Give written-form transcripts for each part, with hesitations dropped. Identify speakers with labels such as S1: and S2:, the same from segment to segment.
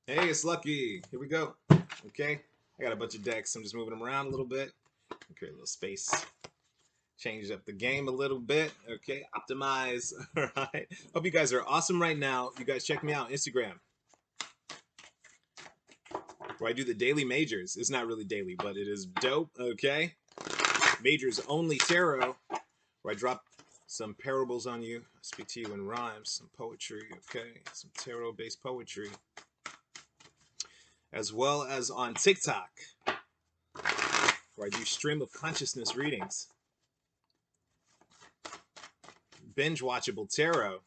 S1: Hey, it's Lucky. Here we go. Okay, I got a bunch of decks. I'm just moving them around a little bit. Create a little space. Change up the game a little bit. Okay, optimize. All right. Hope you guys are awesome right now. You guys check me out on Instagram, where I do the daily majors. It's not really daily, but it is dope. Okay, majors only tarot, where I drop some parables on you. I speak to you in rhymes, some poetry. Okay, some tarot-based poetry, as well as on TikTok, where I do stream of consciousness readings, binge watchable tarot,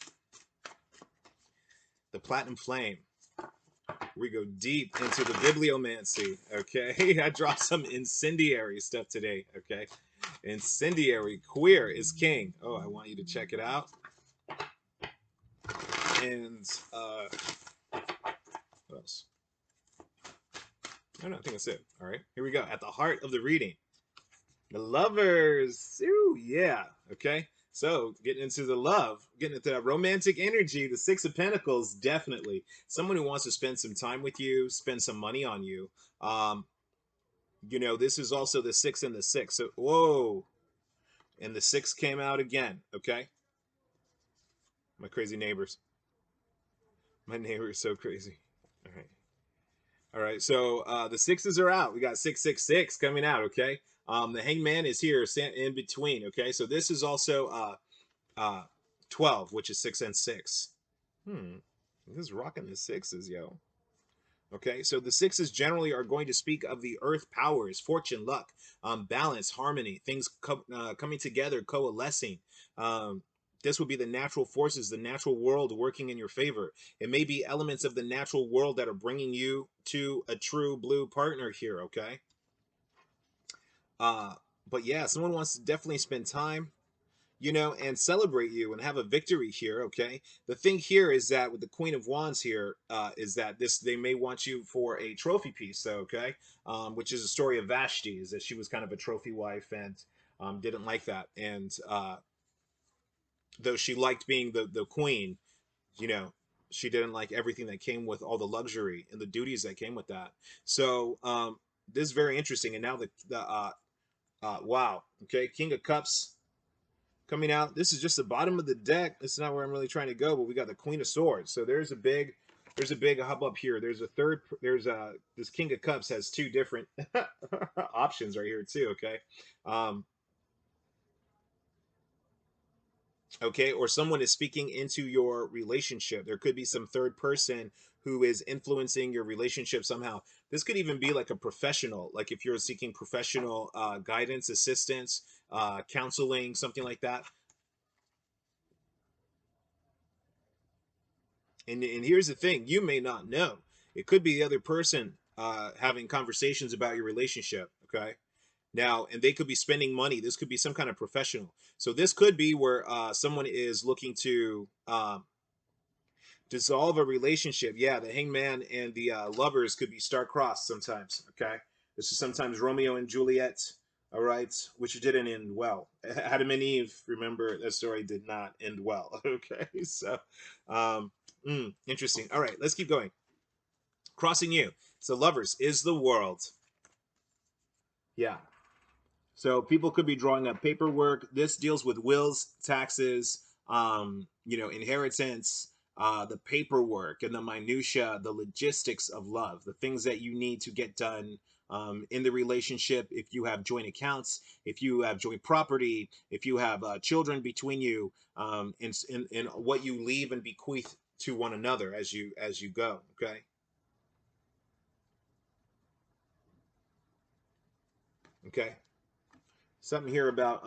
S1: the platinum flame. We go deep into the bibliomancy. Okay, I dropped some incendiary stuff today. Okay, incendiary queer is king. Oh, I want you to check it out. And what else? I think that's it. All right, here we go. At the heart of the reading, the lovers. Ooh, yeah. Okay. So getting into the love, getting into that romantic energy, the Six of Pentacles, definitely. Someone who wants to spend some time with you, spend some money on you. Um, this is also the six and the six. So whoa. And the six came out again. Okay. My crazy neighbors. My neighbor is so crazy. All right. All right, so the sixes are out. We got 666 coming out. Okay, the Hangman is here, in between. Okay, so this is also 12, which is 6 and 6. This is rocking the sixes, yo. Okay, so the sixes generally are going to speak of the earth powers, fortune, luck, balance, harmony, things coming together, coalescing. Um, this would be the natural forces, the natural world working in your favor. It may be elements of the natural world that are bringing you to a true blue partner here. Okay, uh, but yeah, someone wants to definitely spend time, and celebrate you and have a victory here. Okay. The thing here is that with the Queen of Wands here, is that they may want you for a trophy piece. Okay. Which is a story of Vashti, is that she was kind of a trophy wife and didn't like that. And though she liked being the queen, you know, she didn't like everything that came with all the luxury and the duties that came with that. So this is very interesting. And now wow. Okay. King of Cups coming out. This is just the bottom of the deck. This is not where I'm really trying to go, but we got the Queen of Swords. So there's a big hub up here. There's a third. This King of Cups has two different options right here too. Okay, um, okay, or someone is speaking into your relationship. There could be some third person who is influencing your relationship somehow. This could even be like a professional, like if you're seeking professional guidance, assistance, counseling, something like that. And here's the thing, you may not know. It could be the other person having conversations about your relationship. Okay. Now, and they could be spending money. This could be some kind of professional. So this could be where someone is looking to dissolve a relationship. Yeah, the Hangman and the lovers could be star-crossed sometimes. Okay. This is sometimes Romeo and Juliet. All right, which didn't end well. Adam and Eve, remember that story did not end well. Okay, so interesting. All right, let's keep going. Crossing you. So lovers is the world. Yeah. So people could be drawing up paperwork. This deals with wills, taxes, inheritance, the paperwork and the minutia, the logistics of love, the things that you need to get done in the relationship. If you have joint accounts, if you have joint property, if you have children between you, in what you leave and bequeath to one another as you go. Okay. Okay. Something here about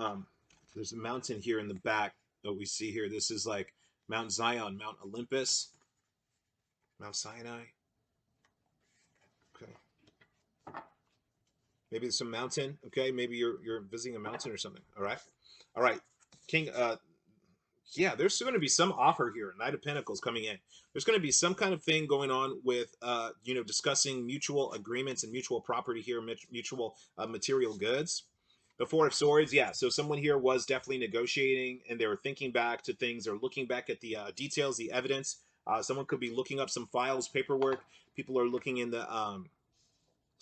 S1: there's a mountain here in the back that we see here. This is like Mount Zion, Mount Olympus, Mount Sinai. Okay. Maybe it's some mountain. Okay. Maybe you're visiting a mountain or something. All right. All right. King yeah, there's going to be some offer here. Knight of Pentacles coming in. There's going to be some kind of thing going on with discussing mutual agreements and mutual property here, mutual material goods. The Four of Swords, yeah. So someone here was definitely negotiating, and they were thinking back to things, or looking back at the details, the evidence. Someone could be looking up some files, paperwork. People are looking in the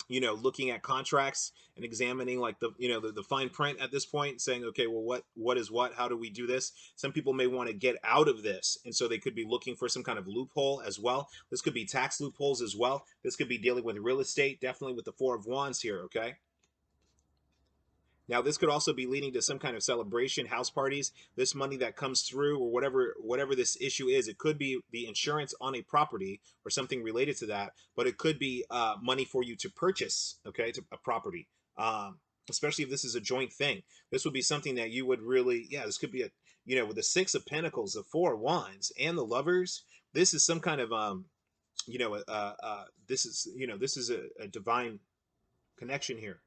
S1: looking at contracts and examining like the fine print at this point, saying, okay, well, what is what, how do we do this? Some people may want to get out of this, and so they could be looking for some kind of loophole as well. This could be tax loopholes as well. This could be dealing with real estate, definitely with the Four of Wands here. Okay, now, this could also be leading to some kind of celebration, house parties. This money that comes through, or whatever this issue is, it could be the insurance on a property or something related to that, but it could be money for you to purchase, okay, to a property. Especially if this is a joint thing, this would be something that you would really, yeah, this could be a, with the Six of Pentacles, the Four of Wands, and the Lovers. This is some kind of this is a divine connection here.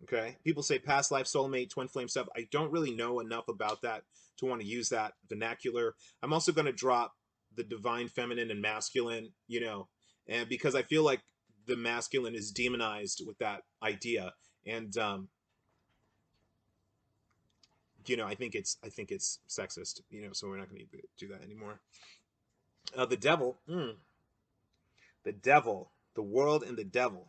S1: Okay. People say past life, soulmate, twin flame stuff. I don't really know enough about that to want to use that vernacular. I'm also going to drop the divine feminine and masculine, and because I feel like the masculine is demonized with that idea. And, I think it's sexist, so we're not going to do that anymore. The devil, the world and the devil.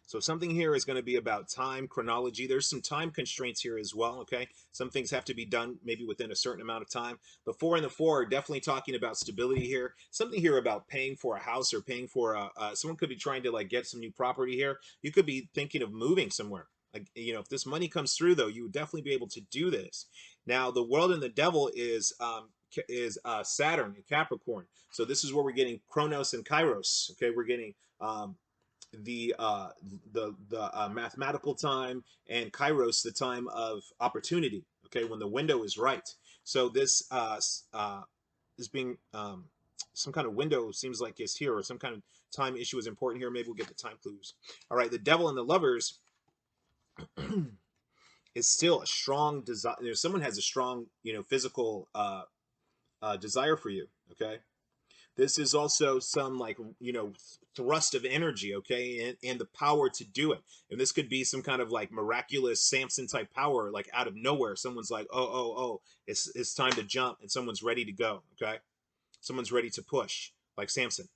S1: So something here is going to be about time, chronology. There's some time constraints here as well, okay? Some things have to be done maybe within a certain amount of time. The 4 and the 4 are definitely talking about stability here. Something here about paying for a house or paying for someone could be trying to like get some new property here. You could be thinking of moving somewhere. Like, if this money comes through, though, you would definitely be able to do this. Now, the world and the devil is Saturn and Capricorn. So this is where we're getting Chronos and Kairos, okay? We're getting the mathematical time, and Kairos, the time of opportunity, okay, when the window is right. So this is being some kind of window seems like is here, or some kind of time issue is important here. Maybe we'll get the time clues. All right, the devil and the Lovers is still a strong desire. Someone has a strong physical desire for you, okay? This is also some like, thrust of energy, okay, and the power to do it. And this could be some kind of like miraculous Samson type power, like out of nowhere. Someone's like, oh, it's time to jump, and someone's ready to go, okay? Someone's ready to push, like Samson,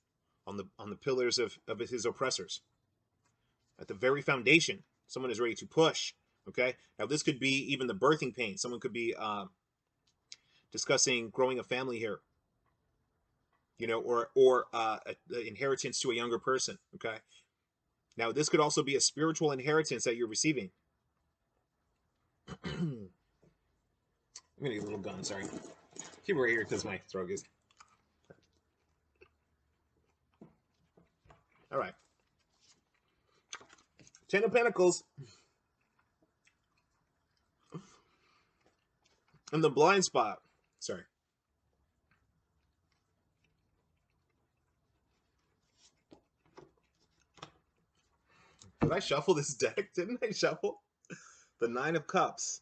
S1: on the pillars of his oppressors. At the very foundation, someone is ready to push, okay? Now, this could be even the birthing pain. Someone could be discussing growing a family here, or inheritance to a younger person. Okay. Now, this could also be a spiritual inheritance that you're receiving. I'm gonna get a little gun. Sorry, keep it right here because my throat is. All right. 10 of Pentacles. And the blind spot. Sorry. Did I shuffle this deck? Didn't I shuffle? The 9 of Cups.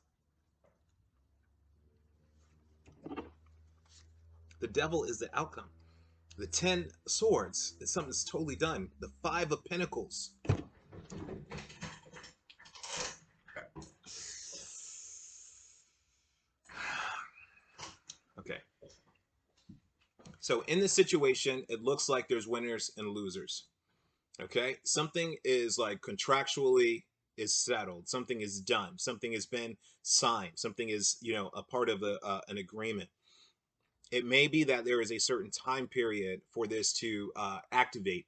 S1: The devil is the outcome. The 10 swords is something that's totally done. The 5 of Pentacles. Okay. So in this situation, it looks like there's winners and losers. Okay. Something is like contractually is settled. Something is done. Something has been signed. Something is, a part of an agreement. It may be that there is a certain time period for this to activate.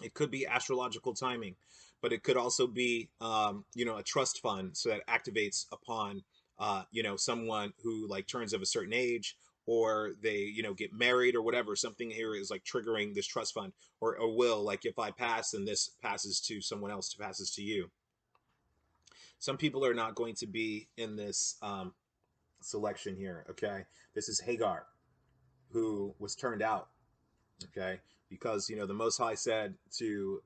S1: It could be astrological timing, but it could also be, a trust fund, so that activates upon, someone who like turns of a certain age, or they, get married or whatever. Something here is like triggering this trust fund, or will, like, if I pass, then this passes to someone else, passes to you. Some people are not going to be in this selection here. Okay. This is Hagar, who was turned out. Okay. Because, the Most High said to,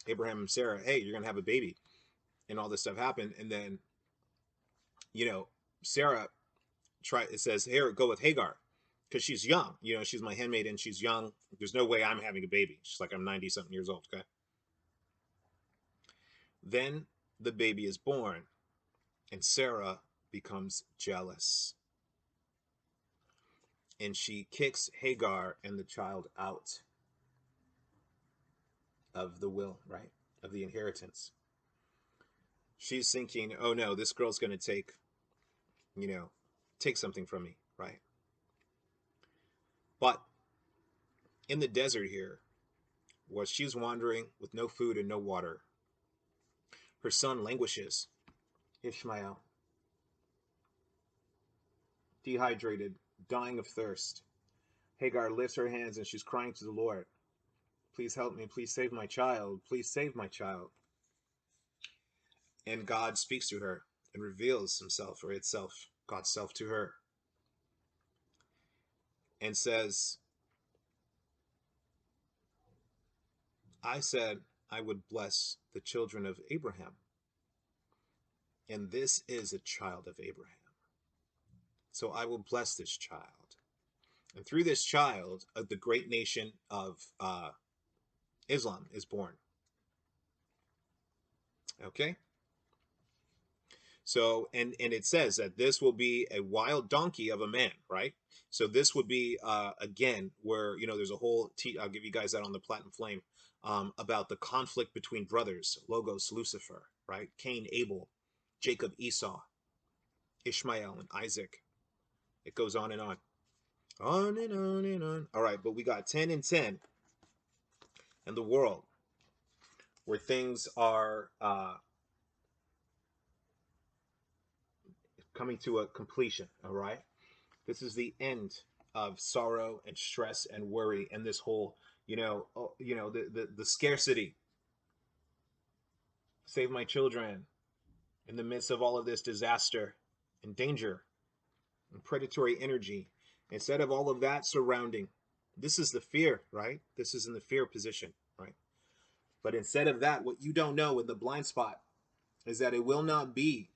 S1: Abraham and Sarah, hey, you're going to have a baby, and all this stuff happened. And then, Sarah it says, here, go with Hagar, because she's young. She's my handmaid and she's young. There's no way I'm having a baby. She's like, I'm 90 something years old. Okay. Then the baby is born, and Sarah becomes jealous. and she kicks Hagar and the child out of the will, right? Of the inheritance. She's thinking, oh no, this girl's going to take something from me, right? But in the desert here, while she's wandering with no food and no water, her son languishes, Ishmael, dehydrated, dying of thirst. Hagar lifts her hands and she's crying to the Lord, please help me, please save my child, please save my child. And God speaks to her and reveals himself or itself, God's self, to her, and says, I said I would bless the children of Abraham, and this is a child of Abraham. So I will bless this child. And through this child, the great nation of Islam is born. Okay? So, and it says that this will be a wild donkey of a man, right? So this would be, again, where, there's a whole, I'll give you guys that on the Platinum Flame, about the conflict between brothers, Logos, Lucifer, right? Cain, Abel, Jacob, Esau, Ishmael, and Isaac. It goes on and on. On and on and on. All right, but we got 10 and 10 in the world where things are coming to a completion, all right? This is the end of sorrow and stress and worry and this whole, the scarcity. Save my children in the midst of all of this disaster and danger and predatory energy. Instead of all of that surrounding, this is the fear, right? This is in the fear position, right? But instead of that, what you don't know in the blind spot is that it will not be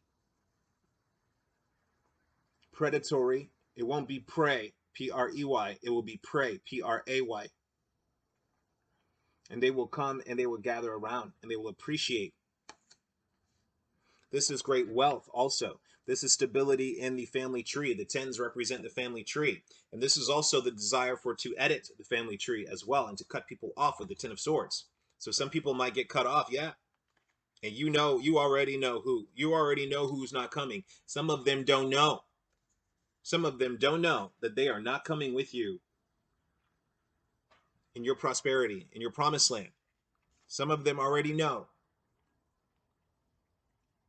S1: predatory. It won't be prey, P-R-E-Y. It will be prey, P-R-A-Y. And they will come and they will gather around and they will appreciate. This is great wealth also. This is stability in the family tree. The 10s represent the family tree. And this is also the desire to edit the family tree as well and to cut people off with the 10 of swords. So some people might get cut off, yeah. And you already know who. You already know who's not coming. Some of them don't know. Some of them don't know that they are not coming with you in your prosperity, in your promised land. Some of them already know.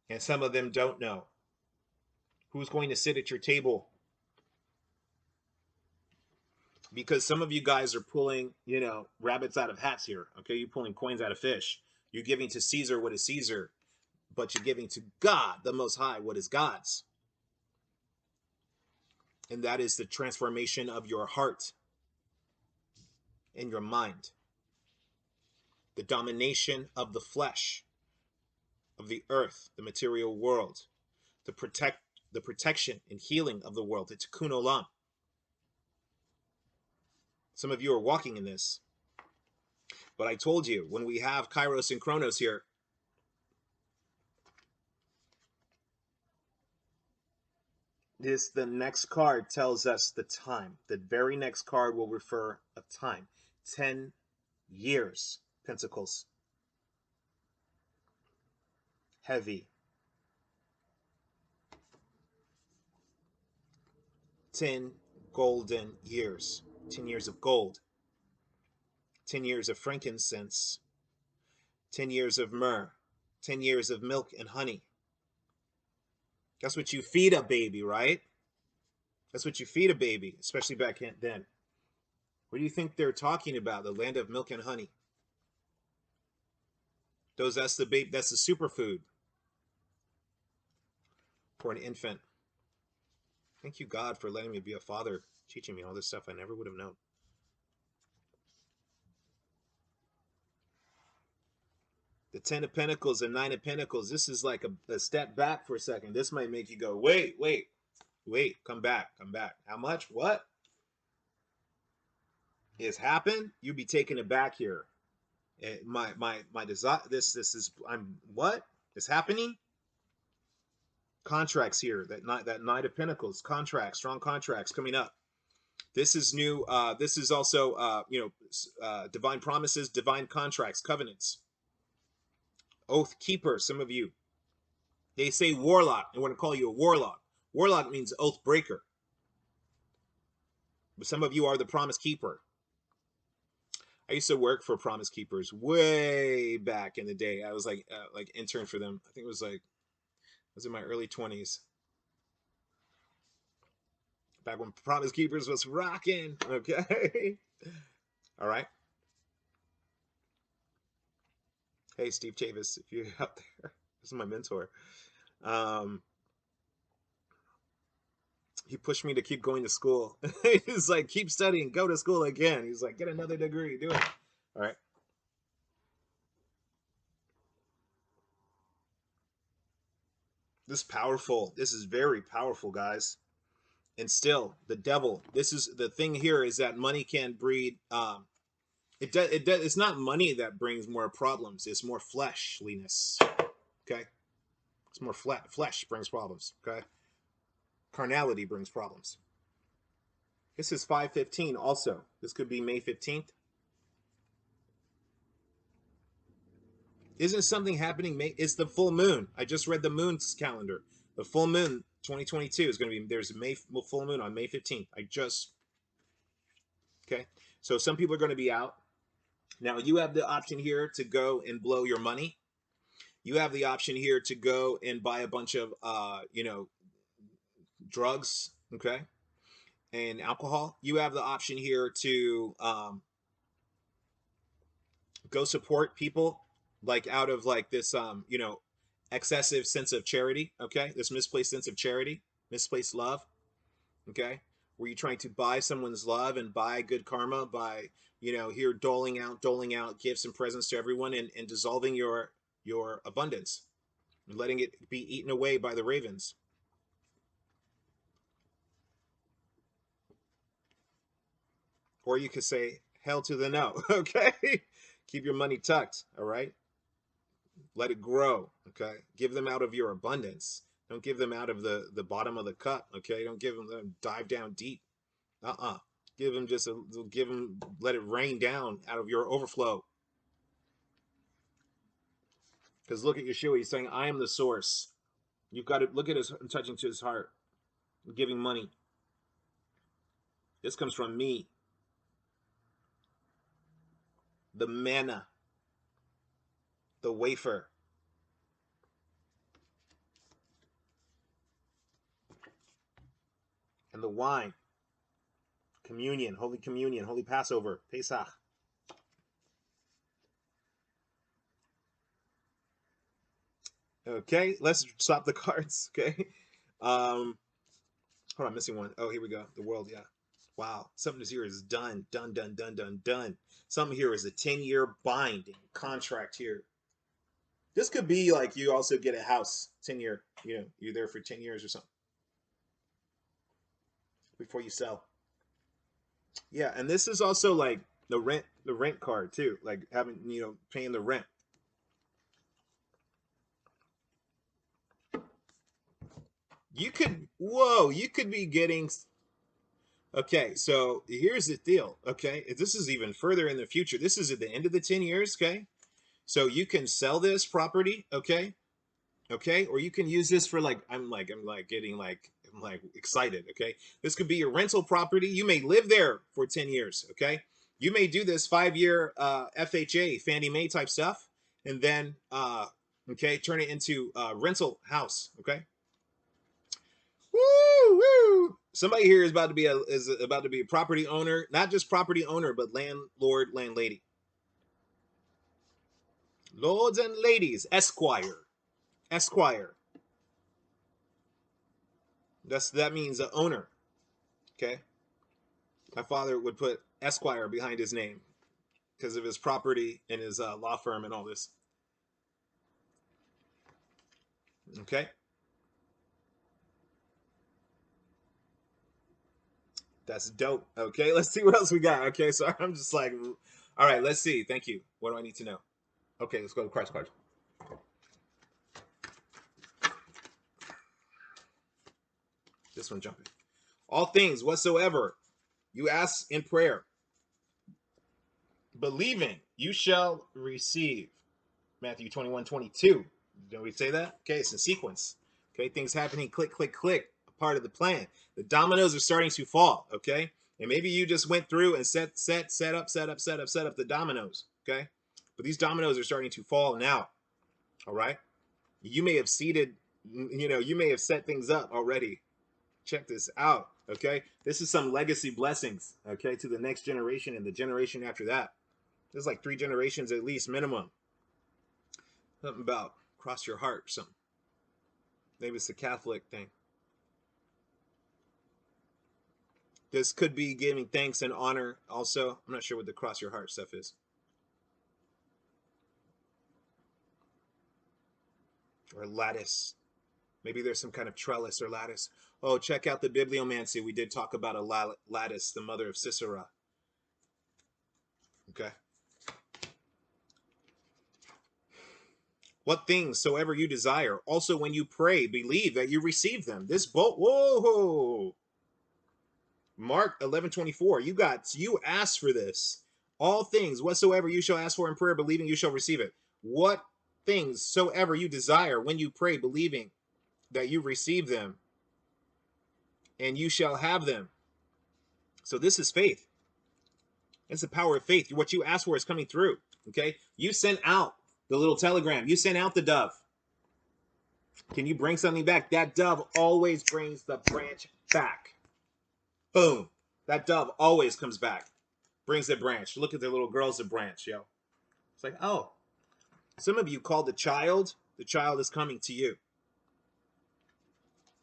S1: And some of them don't know who's going to sit at your table. Because some of you guys are pulling, rabbits out of hats here. Okay, you're pulling coins out of fish. You're giving to Caesar what is Caesar, but you're giving to God, the Most High, what is God's. And that is the transformation of your heart and your mind. The domination of the flesh, of the earth, the material world, the protection and healing of the world. It's Tikkun Olam. Some of you are walking in this. But I told you, when we have Kairos and Chronos here, the next card tells us the time. The very next card will refer of time. 10 years, Pentacles. Heavy. 10 golden years. 10 years of gold. 10 years of frankincense. 10 years of myrrh. 10 years of milk and honey. That's what you feed a baby, right? That's what you feed a baby, especially back then. What do you think they're talking about? The land of milk and honey. That's the baby. That's the superfood for an infant. Thank you, God, for letting me be a father, teaching me all this stuff I never would have known. The 10 of Pentacles and 9 of Pentacles. This is like a step back for a second. This might make you go, wait, come back. How much? What has happened? You'd be taken aback here. My desire. This is. What is happening? Contracts here. That Knight of Pentacles. Contracts. Strong contracts coming up. This is new. This is also, divine promises, divine contracts, covenants, oath keeper. Some of you, they say warlock. I want to call you a warlock. Warlock means oath breaker. But some of you are the promise keeper. I used to work for Promise Keepers way back in the day. I was like intern for them. I think it was like, I was in my early 20s. Back when Promise Keepers was rocking. Okay. All right. Hey, Steve Chavis, if you're out there, this is my mentor. Um, he pushed me to keep going to school. He's like, keep studying, go to school again. He's like, get another degree, do it. All right. This is powerful. This is very powerful, guys. And still, the devil. This is the thing here, is that money can breed. It's not money that brings more problems. It's more fleshliness. Okay. It's more flesh brings problems. Okay. Carnality brings problems. This is 5/15 also. This could be May 15th. Isn't something happening? It's the full moon. I just read the moon's calendar. The full moon 2022 is going to be, there's a May full moon on May 15th. Okay. So some people are going to be out. Now you have the option here to go and blow your money. You have the option here to go and buy a bunch of, drugs. Okay. And alcohol. You have the option here to, go support people, like out of like this, excessive sense of charity. Okay. This misplaced sense of charity, misplaced love. Okay. Were you trying to buy someone's love and buy good karma by, here doling out gifts and presents to everyone, and dissolving your abundance and letting it be eaten away by the ravens? Or you could say hell to the no. Okay. Keep your money tucked. All right. Let it grow. Okay. Give them out of your abundance. Don't give them out of the bottom of the cup. Okay. Don't give them dive down deep. Give them let it rain down out of your overflow. Because look at Yeshua, he's saying, I am the source. You've got to look at his touching to his heart, giving money. This comes from me. The manna, the wafer, and the wine. Communion, Holy Passover, Pesach. Okay, let's stop the cards. Okay. Hold on, I'm missing one. Oh, here we go. The world, yeah. Wow. Something here is done. Done. Something here is a 10-year binding contract here. This could be like you also get a house, 10-year, you're there for 10 years or something before you sell. Yeah, and this is also like the rent card too, like having, paying the rent. You could be getting. Okay, so here's the deal. Okay, this is even further in the future. This is at the end of the 10 years. Okay, so you can sell this property. Okay, or you can use this for like, I'm like excited. Okay, this could be your rental property. You may live there for 10 years. Okay, you may do this 5-year FHA, Fannie Mae type stuff, and then okay, turn it into rental house. Okay. Woo woo. Somebody here is about to be a property owner, not just property owner, but landlord, landlady. Lords and ladies, Esquire. Esquire. That means the owner. Okay. My father would put Esquire behind his name because of his property and his law firm and all this. Okay. That's dope. Okay, let's see what else we got. Okay, so I'm just like, all right, let's see. Thank you. What do I need to know? Okay, let's go to cards. This one jumping. All things whatsoever You ask in prayer, believing you shall receive. Matthew 21:22. Don't we say that? Okay, it's in sequence. Okay, things happening, click, click, click, a part of the plan. The dominoes are starting to fall, okay? And maybe you just went through and set up the dominoes, okay? But these dominoes are starting to fall now, all right? You may have seeded, you may have set things up already. Check this out, okay? This is some legacy blessings, okay, to the next generation and the generation after that. There's like 3 generations at least minimum. Something about cross your heart or something. Maybe it's a Catholic thing. This could be giving thanks and honor also. I'm not sure what the cross your heart stuff is. Or lattice. Maybe there's some kind of trellis or lattice. Oh, check out the bibliomancy. We did talk about a lattice, the mother of Sisera. Okay. What things soever you desire, also when you pray, believe that you receive them. This bolt, whoa. Mark 11:24. You asked for this. All things whatsoever you shall ask for in prayer, believing you shall receive it. What things soever you desire when you pray, believing that you receive them, and you shall have them. So this is faith. It's the power of faith. What you ask for is coming through. Okay? You sent out the little telegram. You sent out the dove. Can you bring something back? That dove always brings the branch back. Boom. That dove always comes back. Brings the branch. Look at the little girls that branch, yo. It's like, oh. Some of you called the child. The child is coming to you.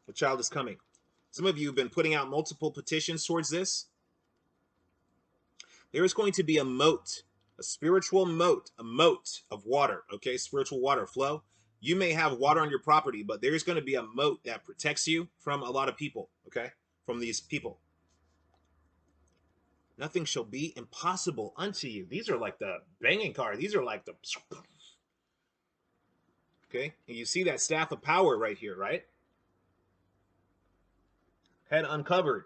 S1: The child is coming. Some of you have been putting out multiple petitions towards this. There is going to be a moat, a spiritual moat, a moat of water, okay? Spiritual water flow. You may have water on your property, but there's going to be a moat that protects you from a lot of people, okay? From these people. Nothing shall be impossible unto you. These are like the banging card. These are like the... Okay? And you see that staff of power right here, right? Head uncovered.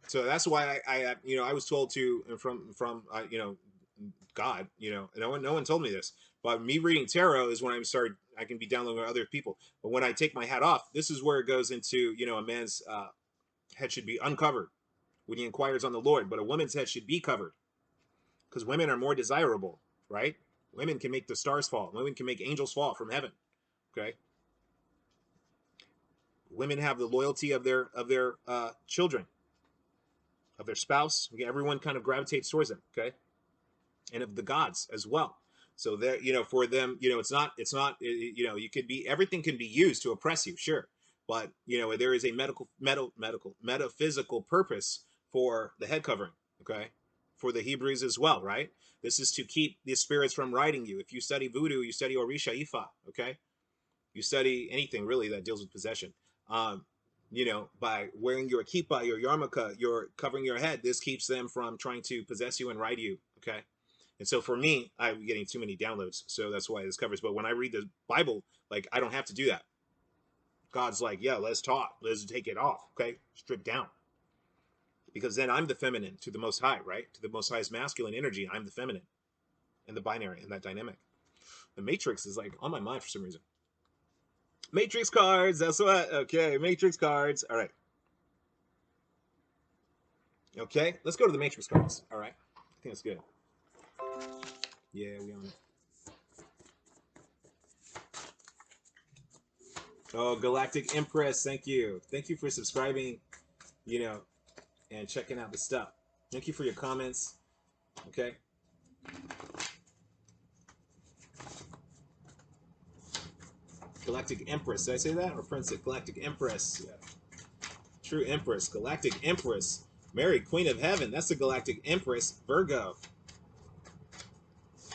S1: So that's why I was told to from God, no one told me this, but me reading tarot is when I can be downloading with other people. But when I take my hat off, this is where it goes into, a man's head should be uncovered when he inquires on the Lord, but a woman's head should be covered because women are more desirable, right? Women can make the stars fall. Women can make angels fall from heaven. Okay. Women have the loyalty of their children, of their spouse. Everyone kind of gravitates towards them. Okay. And of the gods as well. So there, for them, it's not, you could be, everything can be used to oppress you, sure. But, there is a metaphysical purpose for the head covering, okay? For the Hebrews as well, right? This is to keep the spirits from riding you. If you study voodoo, you study Orisha Ifa, okay? You study anything really that deals with possession. By wearing your kippa, your yarmulke, you're covering your head. This keeps them from trying to possess you and ride you, okay? And so for me, I'm getting too many downloads, so that's why this covers. But when I read the Bible, like, I don't have to do that. God's like, yeah, let's talk. Let's take it off, okay? Strip down. Because then I'm the feminine to the Most High, right? To the Most High's masculine energy, I'm the feminine in the binary, in that dynamic. The Matrix is like on my mind for some reason. Matrix cards, that's what. Okay, Matrix cards. All right. Okay, let's go to the Matrix cards. All right. I think that's good. Yeah, we on it. Oh, Galactic Empress, thank you. Thank you for subscribing, and checking out the stuff. Thank you for your comments. Okay. Galactic Empress. Did I say that? Or Princess? Galactic Empress. Yeah. True Empress. Galactic Empress. Mary, Queen of Heaven. That's the Galactic Empress. Virgo.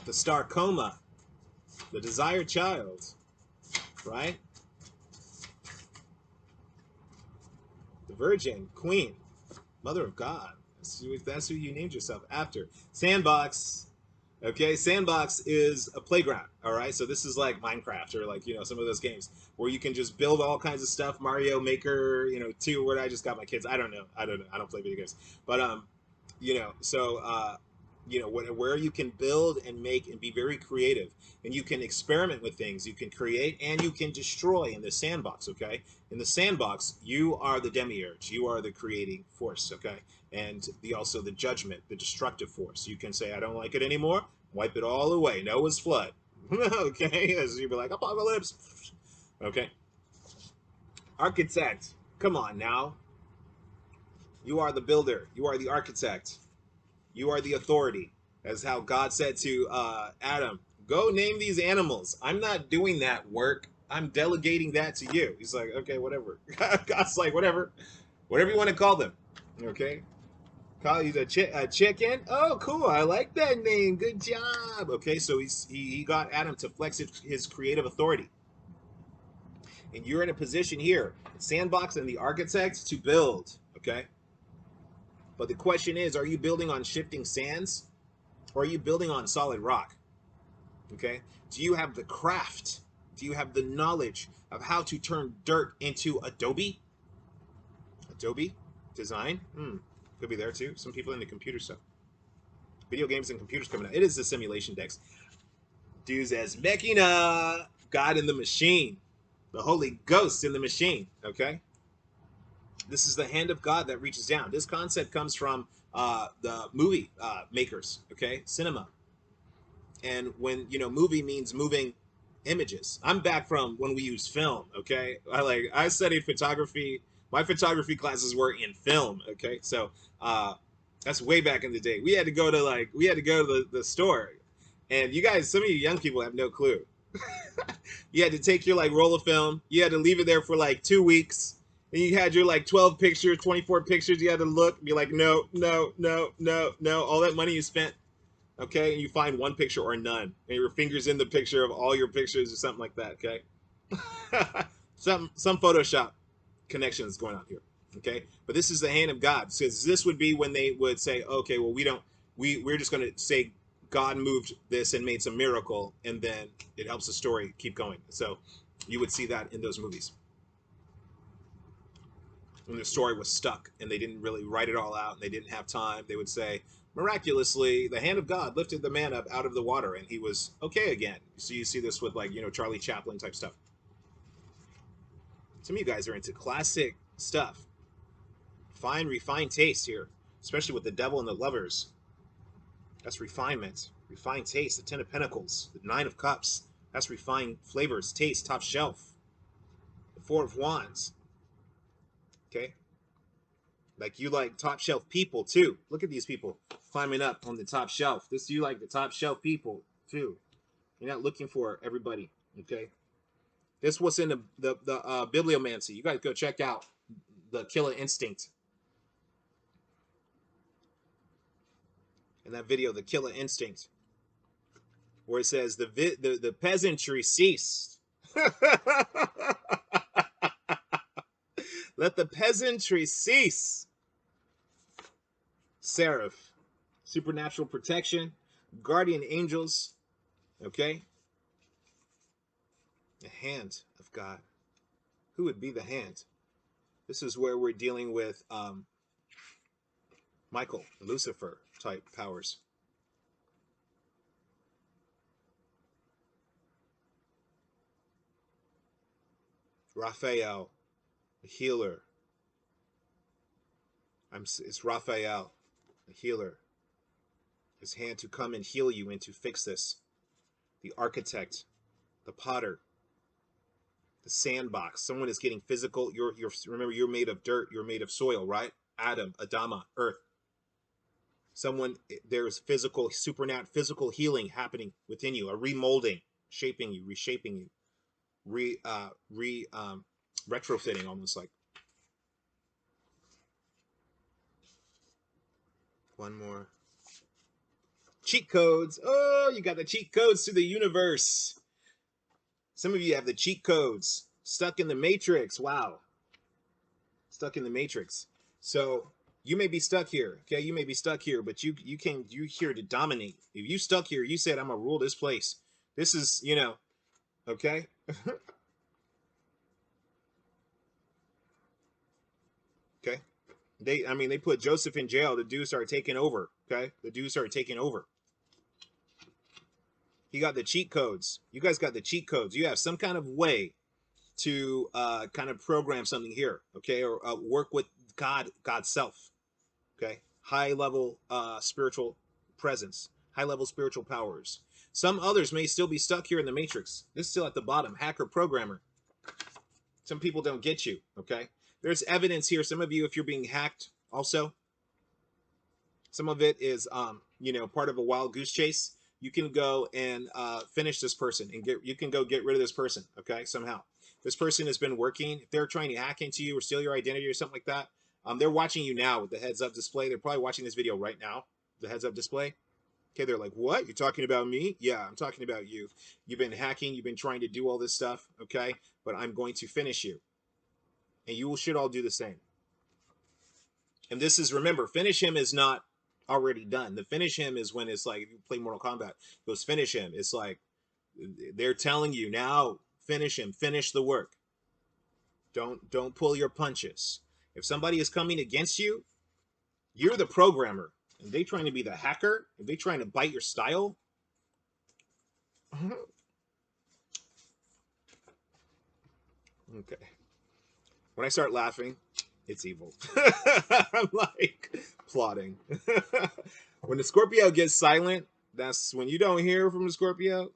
S1: The Star Coma. The Desired Child. Right? The Virgin. Queen. Mother of God. That's who you named yourself after. Sandbox. Okay, sandbox is a playground. All right, so this is like Minecraft or like some of those games where you can just build all kinds of stuff. Mario Maker, 2. Where I just got my kids. I don't know. I don't know. I don't play video games, but so where you can build and make and be very creative, and you can experiment with things. You can create and you can destroy in the sandbox. Okay, in the sandbox, you are the demiurge. You are the creating force. Okay, and also the judgment, the destructive force. You can say, I don't like it anymore, wipe it all away. Noah's flood. Okay, as you'd be like, apocalypse. Okay, architect. Come on now. You are the builder. You are the architect. You are the authority. As how God said to Adam, go name these animals. I'm not doing that work. I'm delegating that to you. He's like, okay, whatever. God's like, whatever. Whatever you want to call them. Okay, call you a chicken. Oh, cool! I like that name. Good job. Okay, so he got Adam to flex his creative authority, and you're in a position here, sandbox and the architect, to build. Okay, but the question is, are you building on shifting sands, or are you building on solid rock? Okay, do you have the craft? Do you have the knowledge of how to turn dirt into Adobe? Adobe design. Could be there too. Some people into computer stuff. Video games and computers coming out. It is the simulation decks. Dudes as Mechina, God in the machine, the Holy Ghost in the machine. Okay, this is the hand of God that reaches down. This concept comes from the movie makers. Okay, cinema, and when movie means moving images. I'm back from when we used film. Okay, I studied photography. My photography classes were in film. Okay, so that's way back in the day. We had to go to the store, and you guys, some of you young people have no clue. You had to take your roll of film. You had to leave it there for 2 weeks. And you had your 12 pictures, 24 pictures. You had to look, be like, no, no, no, no, no. All that money you spent, okay? And you find one picture or none. And your finger's in the picture of all your pictures or something like that, okay? some Photoshop connections going on here, okay? But this is the hand of God. Because this would be when they would say, okay, well, we're just going to say God moved this and made some miracle, and then it helps the story keep going. So you would see that in those movies. When the story was stuck and they didn't really write it all out and they didn't have time, they would say, miraculously, the hand of God lifted the man up out of the water and he was okay again. So you see this with Charlie Chaplin type stuff. Some of you guys are into classic stuff. Fine, refined taste here, especially with the devil and the lovers. That's refinement. Refined taste. The Ten of Pentacles. The Nine of Cups. That's refined flavors, taste, top shelf. The Four of Wands. Okay? You like top shelf people too. Look at these people climbing up on the top shelf. You like the top shelf people too. You're not looking for everybody. Okay? This was in the bibliomancy. You guys go check out the Killer Instinct. In that video, the Killer Instinct, where it says the peasantry ceased. Let the peasantry cease. Seraph, supernatural protection, guardian angels. Okay, the hand of God. Who would be the hand? This is where we're dealing with Michael, Lucifer type powers. Raphael, a healer. It's Raphael, a healer. His hand to come and heal you and to fix this. The architect, the potter, the sandbox. Someone is getting physical. Remember, you're made of dirt. You're made of soil, right? Adam, Adama, earth. There's supernatural physical healing happening within you, a remolding, shaping you, reshaping you, retrofitting, almost like. One more. Cheat codes. Oh, you got the cheat codes to the universe. Some of you have the cheat codes. Stuck in the matrix. Wow. Stuck in the matrix. So You may be stuck here, okay? You may be stuck here, but you here to dominate. If you stuck here, you said I'm gonna rule this place. This is, you know, okay? Okay. I mean, they put Joseph in jail. The dude started taking over, okay? The dude started taking over. He got the cheat codes. You guys got the cheat codes. You have some kind of way to kind of program something here, okay? Or work with God's self, okay? High level spiritual presence, high level spiritual powers. Some others may still be stuck here in the matrix. This is still at the bottom, hacker programmer. Some people don't get you, okay? There's evidence here. Some of you, if you're being hacked also, some of it is, you know, part of a wild goose chase. You can go and finish this person and you can go get rid of this person, okay, somehow. This person has been working. If they're trying to hack into you or steal your identity or something like that, they're watching you now with the heads up display. They're probably watching this video right now, the heads up display. Okay, they're like, what? You're talking about me? Yeah, I'm talking about you. You've been hacking. You've been trying to do all this stuff, okay? But I'm going to finish you. And you should all do the same. And this is, remember, finish him is not already done. The finish him is when it's like, if you play Mortal Kombat, goes finish him. It's like, they're telling you now, finish him, finish the work. Don't pull your punches. If somebody is coming against you, you're the programmer. If they trying to be the hacker, if they trying to bite your style, okay. When I start laughing, it's evil. I'm like plotting. When the Scorpio gets silent, that's when you don't hear from the Scorpio.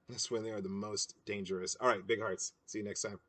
S1: That's when they are the most dangerous. All right, big hearts. See you next time.